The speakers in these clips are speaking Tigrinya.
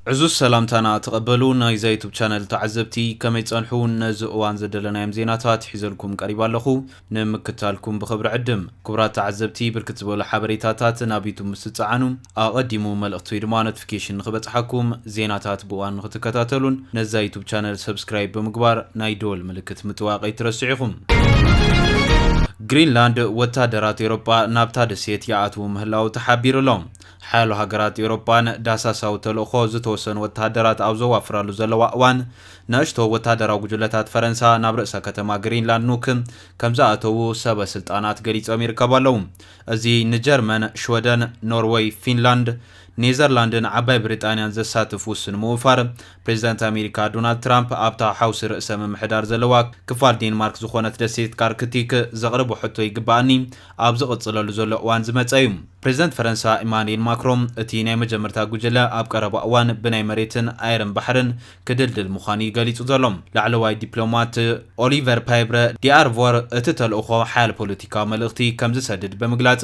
عزوز سلامتنا تقبلون نايزا يوتيوب channel تعزبتي كما يتصنحون نزقوان زدلنا يم زيناتات حيزلكم قريبا لخو نمكتالكم بخبر عدم كبرات تعزبتي بركتبوا لحبريتاتات نابيتو مستعانو اقدموا ملقطو يدما نوتيفيكيشن نخبصحكم زيناتات بوان نختكتاتلون نزا يوتيوب channel سبسكرايب بمقبار نايدول ملكت متواقع ترسعيكم ግሪንላንድ ወታደራት አውሮፓ ናብታ ደሴት ያአቱ ምህላው ተሐቢሩ ሎም ሓሉ ሃገራት አውሮፓን ዳሳሳው ተልእኾ ዝተወሰኑ ወታደራት አብዘው አፍራሉ ዘለዋ እዋን ነሽቶ ወታደራዊ ጉጅለታት ፈረንሳ ናብ ርእሰ ከተማ ግሪንላንድ ኑክም ከምዛ አተው ሰበ ስልጣናት ገሊጾም ይርከባለው እዚ ንጀርመን ሽወደን ኖርዌይ ፊንላንድ ኔዘርላንድን ዓባይ ብሪጣንያን ዘሳትፉ ስንሙፋር ፕሬዝዳንት አሜሪካ ዶናልድ ትራምፕ ኣብታ ሓውስ ርእሰ ምምሕዳር ዘለዋ ክፋል ዴንማርክ ዝኾነት ደሴት ካርክቲክ ዘቕርቡ ሕቶ ይግባአኒ ኣብ ዝቕጽለሉ ዘሎ እዋን ዝመጸ እዩ ፕሬዝዳንት ፈረንሳ ኢማኑኤል ማክሮን እቲ ናይ መጀመርታ ጉጅለ ኣብ ቀረባ እዋን ብናይ መሬትን ኣየርን ባሕርን ክድልድል ምዃኑ ገሊጹ ዘሎ ላዕለዋይ ዲፕሎማት ኦሊቨር ፓይብረ ዲኣርቮር እቲ ተልእኾ ሓያል ፖለቲካዊ መልእኽቲ ከም ዝሰድድ ብምግላጽ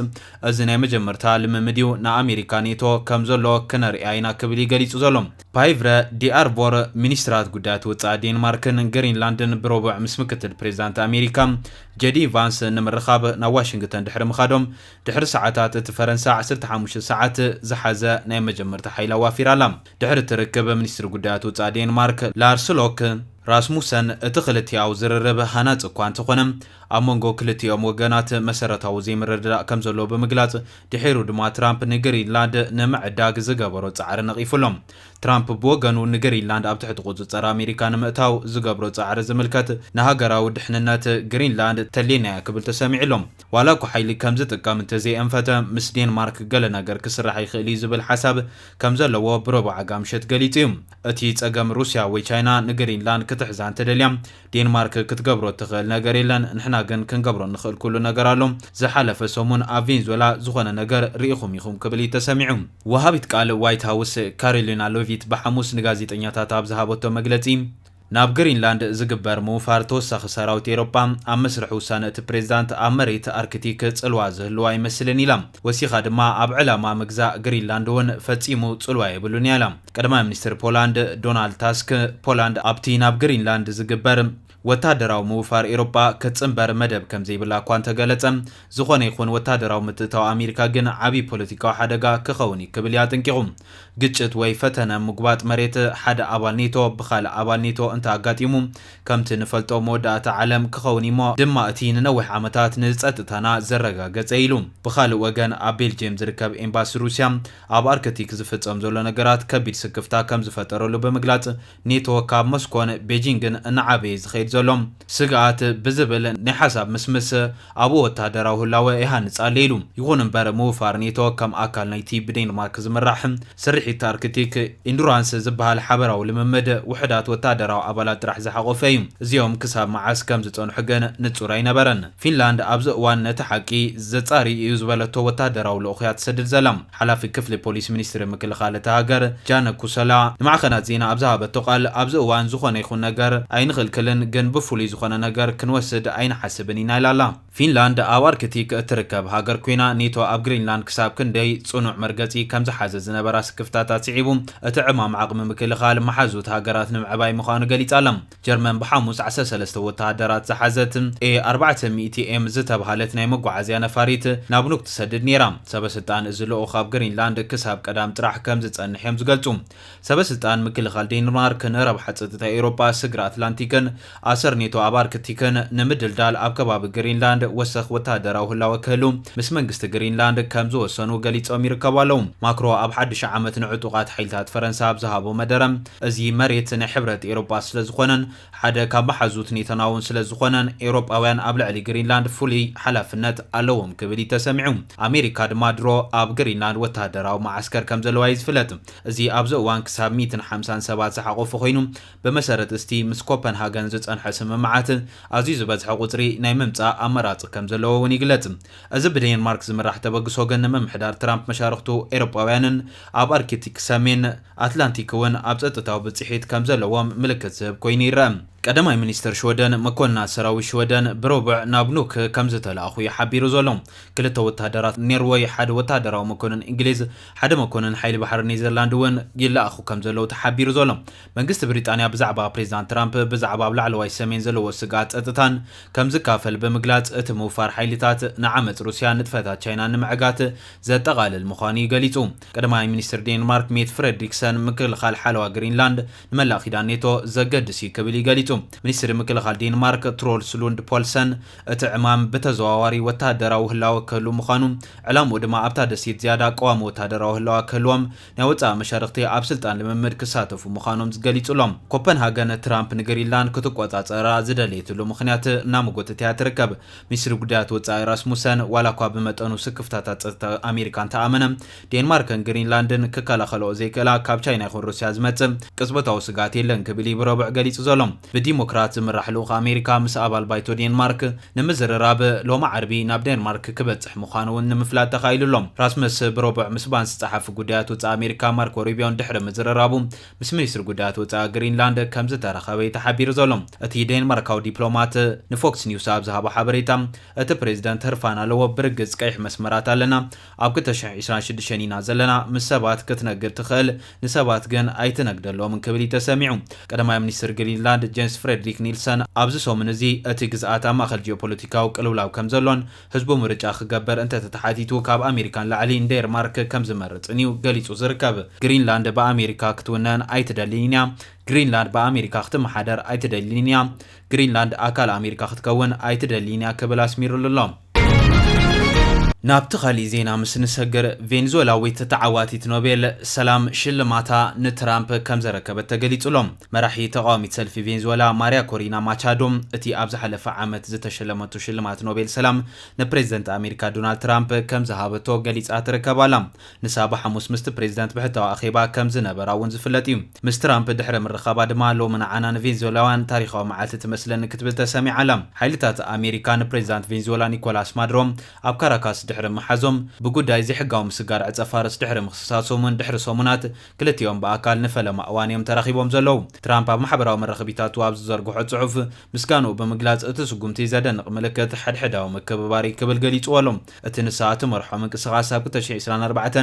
እዚ ናይ መጀመርታ ልምምድ እዩ ንኣሜሪካ ኔቶ ከምዘሎ ክነርአይና ክብል ገሊጹ ዘሎ ፓይብረ ዲኣርቮር ሚኒስትራት ጉዳያት ወጻኢ ዴንማርክን ግሪንላንድን ብረቡዕ ምስ ምክትል ፕሬዝዳንት ኣሜሪካ ጄዲ ቫንስ ንምርኻብ ናብ ዋሽንግተን ድሕሪ ምኻዶም ድሕሪ ሰዓታት እቲ ፈረንሳ 15 ሰዓት ዝሓዘ ናይ መጀመርታ ሓይላ ዋፊራላ ድሕሪ ትርክብ ሚኒስትር ጉዳያት ወጻኢ ዴንማርክ ላርስሎክ ራስሙሰን እቲ ክልቲያው ዝርርብ ሃናጽ እኳ እንተኾነ ኣብ መንጎ ክልቲኦም ወገናት መሰረታዊ ዘይምርድዳእ ከም ዘሎ ብምግላጽ ድሒሩ ድማ ትራምፕ ንግሪንላንድ ንምዕዳግ ዝገበሮ ጻዕሪ ነቒፉሎም ትራምፕ ብወገኑ ንግሪንላንድ ኣብ ትሕቲ ቁፅጽር ኣሜሪካ ንምእታው ዝገብሮ ጻዕሪ ዝምልከት ንሃገራዊ ድሕንነት ግሪንላንድ ተሌናያ ክብል ተሰሚዕሎም ዋላ እኳ ሓይሊ ከም ዝጥቀም እንተዘይአንፈተ ምስ ዴንማርክ ገለ ነገር ክስራሕ ይኽእል እዩ ዝብል ሓሳብ ከም ዘለዎ ብረቡዕ ኣጋምሸት ገሊጹ እዩ እቲ ጸገም ሩስያ ወይ ቻይና ንግሪንላንድ ክትሕዛ እንተደልያ ዴንማርክ ክትገብሮ ትኽእል ነገር የለን ንሕና ግን ክንገብሮ ንኽእል ኩሉ ነገር ኣሎ ዝሓለፈ ሰሙን ኣብ ቬንዙዌላ ዝኾነ ነገር ርኢኹም ኢኹም ክብል ተሰሚዑ ወሃቢት ቃል ዋይት ሃውስ ካሮሊና ሎቪት በሐሙስ ንጋዜጠኛታት ኣብ ዝሃበቶ መግለጺ ናብ ግሪንላንድ ዝግበር ምውፋር ተወሳኺ ሰራዊት ኤውሮፓ ኣብ መስርሕ ውሳነ እቲ ፕሬዝዳንት ኣብ መሬት ኣርክቲክ ጽልዋ ዝህልዋ ይመስልን ኢላ ወሲኻ ድማ ኣብ ዕላማ ምግዛእ ግሪንላንድ እውን ፈጺሙ ጽልዋ የብሉን ኢላ ቀዳማይ ሚኒስትር ፖላንድ ዶናልድ ታስክ ፖላንድ ኣብቲ ናብ ግሪንላንድ ዝግበር ወታደራዊ ምውፋር ኤውሮፓ ከጽንበር መደብ ከም ዘይብላ እኳ እንተገለጸ ዝኾነ ይኹን ወታደራዊ ምትእታው ኣሜሪካ ግን ዓቢ ፖለቲካዊ ሓደጋ ክኸውን ይክብል ያጠንቂቑ ግጭት ወይ ፈተነ ምግባጥ መሬት ሓደ ኣባል ኔቶ ብኻልእ ኣባል ኔቶ እንተኣጋጢሙ ከምቲ ንፈልጦ መወዳእታ ዓለም ክኸውን እሞ ድማ እቲ ንነዊሕ ዓመታት ንጸጥታና ዘረጋገጸ ኢሉ ብኻልእ ወገን ኣብ ቤልጅየም ዝርከብ ኤምባሲ ሩስያ ኣብ ኣርክቲክ ዝፍጸም ዘሎ ነገራት ከቢድ ስክፍታ ከም ዝፈጠረሉ ብምግላጽ ኔቶ ካብ ሞስኮን ቤጂንግን እናዓበየ ዝኸይድ ዘሎም ስጋኣት ብዝብል ናይ ሓሳብ ምስምስ ኣብ ወታደራዊ ህላወ ይሃንጽ ኣሎ ኢሉ ይኹን እምበር ምውፋር ኔቶ ከም ኣካል ናይቲ ብዴንማርክ ዝምራሕ ስርሒት ኣርክቲክ ኢንዱራንስ ዝበሃል ሓበራዊ ልምምድ ውሕዳት ወታደራዊ ኣባላት ጥራሕ ዝሓቆፈ እዩ እዚኦም ክሳብ መዓስ ከም ዝጸንሑ ግን ንጹር ኣይነበረን ፊንላንድ ኣብዚ እዋን ነቲ ሓቂ ዘጻሪ እዩ ዝበለቶ ወታደራዊ ልኡኽያ ትሰድድ ዘላ ሓላፊ ክፍሊ ፖሊስ ሚኒስትሪ ምክልኻል እቲ ሃገር ጃነ ኩሰላ ንማዕኸናት ዜና ኣብ ዝሃበቶ ቃል ኣብዚ እዋን ዝኾነ ይኹን ነገር ኣይንኽልክልን ግን ብፍሉይ ዝኾነ ነገር ክንወስድ ኣይንሓስብን ኢና ኢላላ ፊንላንድ ኣብ ኣርክቲክ እትርከብ ሃገር ኮይና ኔቶ ኣብ ግሪንላንድ ክሳብ ክንደይ ጽኑዕ መርገጺ ከም ዝሓዘ ዝነበራ ስክፍታታት ስዒቡ እቲ ዕማም ዓቕሚ ምክልኻል መሓዙት ሃገራት ንምዕባይ ምዃኑ ገሊጻላ ጀርመን ብሓሙስ 13 ወታደራት ዝሓዘት A400M ዝተባሃለት ናይ መጓዓዝያ ነፋሪት ናብ ኑክ ትሰድድ ነይራ ሰበስልጣን እዚ ልኡኽ ኣብ ግሪንላንድ ክሳብ ቀዳም ጥራሕ ከም ዝጸንሕ እዮም ዝገልጹ ሰበስልጣን ምክልኻል ዴንማርክ ንረብሓ ጸጥታ ኤውሮፓ ስግሪ ኣትላንቲክን ኣሰር ኔቶ ኣብ ኣርክቲክን ንምድልዳል ኣብ ከባቢ ግሪንላንድ ወሰኽ ወታደራዊ ህላወ ክህሉ ምስ መንግስቲ ግሪንላንድ ከም ዝወሰኑ ገሊጾም ይርከቡ ኣለዉ ማክሮ ኣብ ሓድሽ ዓመት ንዕጡቓት ሓይልታት ፈረንሳ ኣብ ዝሃቦ መደረ እዚ መሬት ናይ ሕብረት ኤውሮፓ ስለ ዝኾነን ሓደ ካብ መሓዙት ኔቶናውን ስለ ዝኾነን ኤውሮጳውያን ኣብ ልዕሊ ግሪንላንድ ፍሉይ ሓላፍነት ኣለዎም ክብል ተሰሚዑ ኣሜሪካ ድማ ድሮ ኣብ ግሪንላንድ ወታደራዊ ማዓስከር ከም ዘለዋ ይዝፍለጥ እዚ ኣብዚ እዋን ክሳብ 150 ሰባት ዝሓቆፈ ኮይኑ ብመሰረት እስቲ ምስ ኮፐንሃገን ዝጸንሐ ስምምዓት ኣዝዩ ዝበዝሐ ቁጽሪ ናይ ምምጻእ ኣመራጺ ከም ዘለዎ እውን ይግለጽ እዚ ብዴንማርክ ዝምራሕ ተበግሶ ግን ንምምሕዳር ትራምፕ መሻርክቱ ኤውሮጳውያንን ኣብ ኣርክቲክ ሰሜን ኣትላንቲክ እውን ኣብ ጸጥታዊ ብጽሒት ከም ዘለዎም ምልክት ዝህብ ኮይኑ ይረአ ቀዳማይ ሚኒስትር ሽወደን መኮንናት ሰራዊት ሽወደን ብሮብዕ ናብ ኑክ ከም ዝተላኣኹ ይሓቢሩ ዘሎም ክልተ ወታደራት ኔርዌይ ሓደ ወታደራዊ መኮንን እንግሊዝ ሓደ መኮንን ሓይሊ ባሕሪ ኔዘርላንድ እውን ይለኣኹ ከም ዘለው ተሓቢሩ ዘሎም መንግስቲ ብሪጣንያ ብዛዕባ ፕሬዚዳንት ትራምፕ ብዛዕባ ኣብ ላዕለዋይ ሰሜን ዘለዎ ስጋት ጸጥታን ከም ዝካፈል ብምግላጽ እቲ ምውፋር ሓይልታት ንዓመፅ ሩስያ ንጥፈታት ቻይና ንምዕጋት ዘጠቓልል ምዃኑ ገሊጹ ቀዳማይ ሚኒስትር ዴንማርክ ሜት ፍሬድሪክሰን ምክልኻል ሓለዋ ግሪንላንድ ንመላእ ኺዳን ኔቶ ዘገድስ ክብል ይገሊጹ ሚኒስትር ምክልኻል ዴንማርክ ትሮልስ ሉንድ ፖልሰን እቲ ዕማም በተዘዋዋሪ ወታደራዊ ህላወ ክህሉ ምዃኑ ዕላምኡ ድማ ኣብታ ደሴት ዝያዳ ቀዋሚ ወታደራዊ ህላወ ክህልዎም ናይ ወፃኢ መሻርክቲ ኣብ ስልጣን ልምምድ ክሳተፉ ምዃኖም ዝገሊጹሎም ኮፐንሃገን ትራምፕ ንግሪንላንድ ክትቆጻጸራ ዝደለየትሉ ምኽንያት እናመጎተትያ ትርከብ ሚኒስትሪ ጉዳያት ወፃኢ ራስሙሰን ዋላ እኳ ብመጠኑ ስክፍታታት ጸጥታ ኣሜሪካን ተኣመነ ዴንማርክን ግሪንላንድን ክከላኸልኦ ዘይክእላ ካብ ቻይና ይኹን ሩስያ ዝመጽእ ቅጽበታዊ ስጋት የለን ክብል ብረብዕ ገሊጹ ዘሎም ዲሞክራት ዝምራሕ ልኡኽ ኣሜሪካ ምስ ኣባል ባይቶ ዴንማርክ ንምዝርራብ ሎማ ዓርቢ ናብ ዴንማርክ ክበጽሕ ምዃኑ እውን ንምፍላጥ ተኻኢሉሎም ራስመስ ብረብዕ ምስ ባንስ ጸሓፊ ጉዳያት ወፃኢ ኣሜሪካ ማርኮ ሩቢዮን ድሕሪ ምዝርራቡ ምስ ሚኒስትሪ ጉዳያት ወፃኢ ግሪንላንድ ከም ዝተረኸበ ተሓቢሩ ዘሎም እቲ ዴንማርካዊ ዲፕሎማት ንፎክስ ኒውስ ኣብ ዝሃቦ ሓበሬታ እቲ ፕሬዚደንት ህርፋን ኣለዎ ብርግጽ ቀይሕ መስመራት ኣለና ኣብ 2026 ኢና ዘለና ምስ ሰባት ክትነግድ ትኽእል ንሰባት ግን ኣይትነግደሎምን ክብል ተሰሚዑ ቀዳማይ ሚኒስትር ግሪንላንድ ጄንስ ፍሬድሪክ ኒልሰን ኣብዚ ሰሙን እዚ እቲ ግዝኣት ኣብ ማእኸል ጂኦፖለቲካዊ ቅልውላው ከም ዘሎን ህዝቡ ምርጫ ክገበር እንተተሓቲቱ ካብ ኣሜሪካን ላዕሊ ዴንማርክ ከም ዝመርጽን እዩ ገሊጹ ዝርከብ ግሪንላንድ ብኣሜሪካ ክትውነን ኣይትደሊን እያ ግሪንላንድ በአሜሪካ ክትመሓደር ኣይትደሊን እያ ግሪንላንድ ኣካል ኣሜሪካ ክትከውን ኣይትደሊን እያ ክብል ኣስሚሩሎም ናብቲ ኻሊእ ዜና ምስ ንሰግር ቬንዙዌላዊት ተዓዋቲት ኖቤል ሰላም ሽልማታ ንትራምፕ ከም ዘረከበት ተገሊጹሎም መራሒ ተቃዋሚት ሰልፊ ቬንዙዌላ ማርያ ኮሪና ማቻዶ እቲ ኣብ ዝሓለፈ ዓመት ዝተሸለመቱ ሽልማት ኖቤል ሰላም ንፕሬዚደንት ኣሜሪካ ዶናልድ ትራምፕ ከም ዝሃበቶ ገሊጻ ትርከባላ ንሳ ብሓሙስ ምስቲ ፕሬዚደንት ብሕታዊ ኣኼባ ከም ዝነበራ እውን ዝፍለጥ እዩ ምስ ትራምፕ ድሕሪ ምርኸባ ድማ ሎሚ ንዓና ንቬንዙዌላውያን ታሪኻዊ መዓልቲ ትመስለኒ ክትብል ተሰሚዓላ ሓይልታት ኣሜሪካ ንፕሬዚደንት ቬንዙዌላ ኒኮላስ ማዱሮ ኣብ ካራካስ ድሕሪ መሓዞም ብጉዳይ ዘይሕጋዊ ምስጋር ዕፀፋርስ ድሕሪ ምክስሳሶምን ድሕሪ ሰሙናት ክልቲኦም በኣካል ንፈለማ እዋንዮም ተራኺቦም ዘለው ትራምፕ ኣብ ማሕበራዊ መራኸቢታቱ ኣብ ዝዘርግሖ ጽሑፍ ምስጋንኡ ብምግላጽ እቲ ስጉምቲ ዘደንቕ ምልክት ሕድሕዳዊ ምክብባር ክብል ገሊጽዎሎም እቲ ንሳኣት መርሖ ምንቅስቓስ ኣብ 2024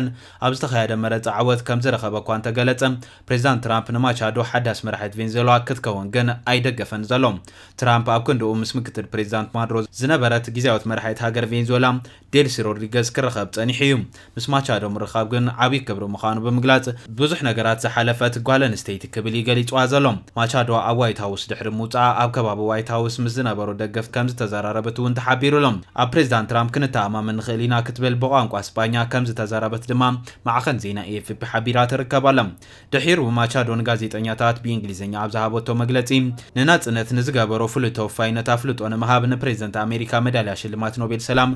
ኣብ ዝተኻየደ መረፃ ዓወት ከም ዝረኸበ እኳ እንተገለጸ ፕሬዚዳንት ትራምፕ ንማቻዶ ሓዳስ መራሒት ቬንዙዌላ ክትከውን ግን ኣይደገፈን ዘሎም ትራምፕ ኣብ ክንድኡ ምስ ምክትል ፕሬዚዳንት ማዱሮ ዝነበረት ጊዜያዊት መራሒት ሃገር ቬንዙዌላ ዴልሲ ሮድሪገዝ ክረኸብ ጸኒሑ እዩ ምስ ማቻዶ ምርኻብ ግን ዓብይ ክብሪ ምዃኑ ብምግላጽ ብዙሕ ነገራት ዝሓለፈት ጓል ኣንስተይቲ ክብል ገሊጽዋ ዘሎም ማቻዶ ኣብ ዋይት ሃውስ ድሕሪ ምውፃእ ኣብ ከባቢ ዋይት ሃውስ ምስ ዝነበሩ ደገፍቲ ከም ዝተዘራረበት እውን ተሓቢሩሎም ኣብ ፕሬዚዳንት ትራምፕ ክንተኣማመን ንኽእል ኢና ክትብል ብቋንቋ እስጳኛ ከም ዝተዘራረበት ድማ ማዕኸን ዜና ኤኤፍፒ ሓቢራ ትርከባላ ድሒሩ ማቻዶ ንጋዜጠኛታት ብእንግሊዝኛ ኣብ ዝሃበቶ መግለጺ ንናጽነት ንዝገበሮ ፍሉይ ተወፋይነት ኣፍልጦ ንምሃብ ንፕሬዚደንት ኣሜሪካ መዳልያ ሽልማት ኖቤል ሰላም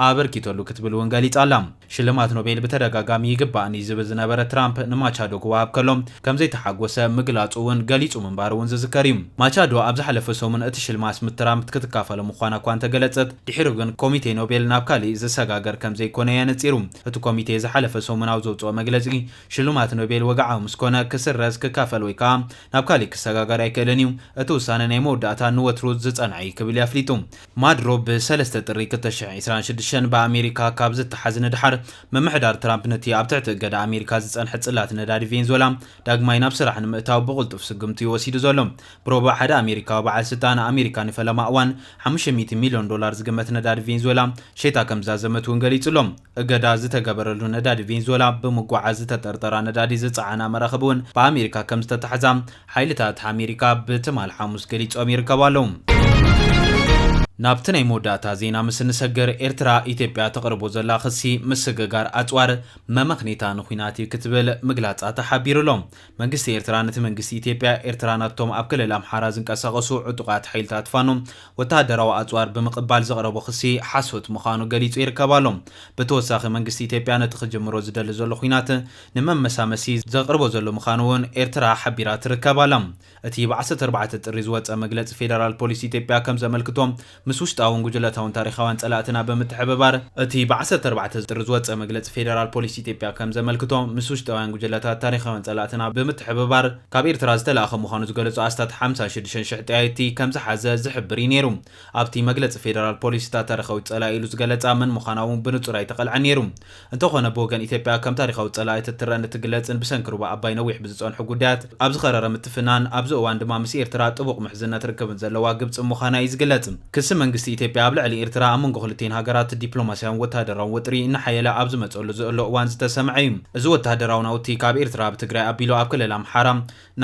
ኣበርኪተሉ ክትብል እውን ገሊጻላ ሽልማት ኖቤል ብተደጋጋሚ ይግባእኒ ዝብል ዝነበረ ትራምፕ ንማቻዶ ክወሃብ ከሎም ከም ዘይተሓጎሰ ምግላጹ እውን ገሊጹ ምንባር እውን ዝዝከር እዩ ማቻዶ ኣብ ዝሓለፈ ሰሙን እቲ ሽልማት ምስ ትራምፕ ክትካፈሎ ምዃና እኳ እንተገለጸት ድሒሩ ግን ኮሚቴ ኖቤል ናብ ካሊእ ዝሰጋገር ከም ዘይኮነ የነፂሩ እቲ ኮሚቴ ዝሓለፈ ሰሙን ኣብ ዘውፅኦ መግለጺ ሽልማት ኖቤል ወግዓዊ ምስኮነ ክስረዝ ክካፈል ወይ ከዓ ናብ ካሊእ ክሰጋገር ኣይክእልን እዩ እቲ ውሳነ ናይ መወዳእታ ንወትሩ ዝጸንዐ ክብል ኣፍሊጡ ማዱሮ ብ3 ጥሪ 2026 በኣሜሪካ ካብ ዝተሓዝ ንድሓር መምሕዳር ትራምፕ ነቲ ኣብ ትሕቲ እገዳ ኣሜሪካ ዝጸንሐ ጽላት ነዳዲ ቬንዙዌላ ዳግማይ ናብ ስራሕ ንምእታው ብቕልጡፍ ስጉምቲ ወሲዱ ዘሎ ብሮባ ሓደ ኣሜሪካዊ በዓል ስልጣን ኣሜሪካ ንፈለማ እዋን $500 ሚልዮን ዝግመት ነዳዲ ቬንዙዌላ ሸይታ ከም ዝዛዘመት እውን ገሊጹሎም እገዳ ዝተገበረሉ ነዳዲ ቬንዙዌላ ብምጓዓዝ ዝተጠርጠራ ነዳዲ ዝጸዓና መራኸቢ እውን ብኣሜሪካ ከም ዝተታሕዛ ሓይልታት ኣሜሪካ ብትማል ሓሙስ ገሊጾም ይርከባለው ናብቲ ናይ መወዳእታ ዜና ምስ ንሰግር ኤርትራ ኢትዮጵያ ተቕርቦ ዘላ ክሲ ምስግጋር ኣጽዋር መመኽኔታ ንኹናት ክትብል ምግላጻ ተሓቢሩሎም መንግስቲ ኤርትራ ነቲ መንግስቲ ኢትዮጵያ ኤርትራ ናቶም ኣብ ክልል ኣምሓራ ዝንቀሳቐሱ ዕጡቃት ሓይልታት ፋኖ ወተሃደራዊ ኣጽዋር ብምቕባል ዘቕረቦ ክሲ ሓሶት ምዃኑ ገሊጹ ይርከባሎም ብተወሳኺ መንግስቲ ኢትዮጵያ ነቲ ክጅምሮ ዝደሊ ዘሎ ኩናት ንመመሳመሲ ዘቕርቦ ዘሎ ምዃኑ እውን ኤርትራ ሓቢራ ትርከባላ እቲ ብ14 ጥሪ ዝወፀ መግለፂ ፌደራል ፖሊስ ኢትዮጵያ ከም ዘመልክቶም ምስ ውሽጣውን ጉጅለታውን ታሪኻውን ጸላእትና ብምትሕብባር እቲ ብ14 ጥሪ ዝወፀ መግለፂ ፌደራል ፖሊስ ኢትዮጵያ ከም ዘመልክቶ ምስ ውሽጣውያን ጉጅለታት ታሪኻውን ጸላእትና ብምትሕብባር ካብ ኤርትራ ዝተላእኸ ምዃኑ ዝገለጹ ኣስታት 56,000 ጥያይቲ ከም ዝሓዘ ዝሕብር እዩ ነይሩ። ኣብቲ መግለፂ ፌደራል ፖሊስ እታ ታሪኻዊት ጸላኢ ኢሉ ዝገለጻ መን ምዃና እውን ብንጹር ኣይተቐልዐን ነይሩ። እንተኾነ ብወገን ኢትዮጵያ ከም ታሪኻዊት ጸላኢት እትረአን እትግለጽን ብሰንኪ ሩባ ኣባይ ነዊሕ ብዝጸንሑ ጉዳያት ኣብ ዝኸረረ ምትፍናን ኣብዚ እዋን ድማ ምስ ኤርትራ ጥቡቕ ምሕዝነት ርክብን ዘለዋ ግብፂ ምዃና እዩ ዝግለጽ። ክሲ መንግስቲ ኢትዮጵያ ኣብ ልዕሊ ኤርትራ ኣብ መንጎ ክልቲአን ሃገራት ዲፕሎማስያውን ወተሃደራውን ውጥሪ እናሓየለ ኣብ ዝመፀሉ ዘሎ እዋን ዝተሰምዐ እዩ። እዚ ወተሃደራዊ ናውቲ ካብ ኤርትራ ብትግራይ ኣቢሉ ኣብ ክልል ኣምሓራ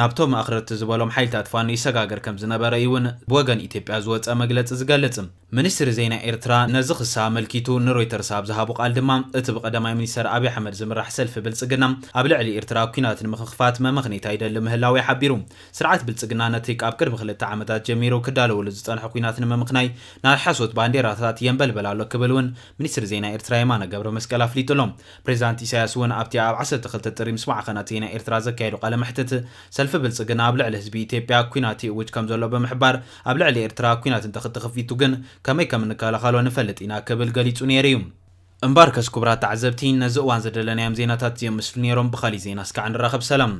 ናብቶም ኣኽረርቲ ዝበሎም ሓይልታት ፋኖ ይሰጋገር ከም ዝነበረ እውን ብወገን ኢትዮጵያ ዝወፀ መግለፂ ዝገልጽ። ሚኒስትሪ ዜና ኤርትራ ነዚ ክሳ መልኪቱ ንሮይተርስ ኣብ ዝሃቡ ቃል ድማ እቲ ብቀዳማይ ሚኒስተር ኣብይ ኣሕመድ ዝምራሕ ሰልፊ ብልጽግና ኣብ ልዕሊ ኤርትራ ኩናት ንምክኽፋት መምኽኔታ ይደሊ ምህላው ይሓቢሩ። ስርዓት ብልጽግና ነቲ ካብ ቅድሚ 2 ዓመታት ጀሚሩ ክዳለወሉ ዝጸንሐ ኩናት ንምምኽናይ ናይ ሓሶት ባንዴራታት የንበልበል ኣሎ ክብል እውን ሚኒስትሪ ዜና ኤርትራ የማነ ገብረ መስቀል ኣፍሊጡሎም። ፕሬዚዳንት ኢሳያስ እውን ኣብቲ ኣብ 12 ጥሪ ምስ ማዕኸናት ዜና ኤርትራ ዘካየዱ ቃለ መሕትት ሰልፊ ብልጽግና ኣብ ልዕሊ ህዝቢ ኢትዮጵያ ኩናት ይእውጅ ከም ዘሎ ብምሕባር ኣብ ልዕሊ ኤርትራ ኩናት እንተኽትኽፊቱ ግን ከመይ ከም ንከላኸሎ ንፈልጥ ኢና ክብል ገሊጹ ነይሩ እዩ። እምበር ከስ ክቡራት ተዓዘብቲ ነዚ እዋን ዘደለናዮም ዜናታት እዮም ምስሉ ነይሮም። ብኻሊእ ዜና እስካዕ ንራኸብ ሰላም።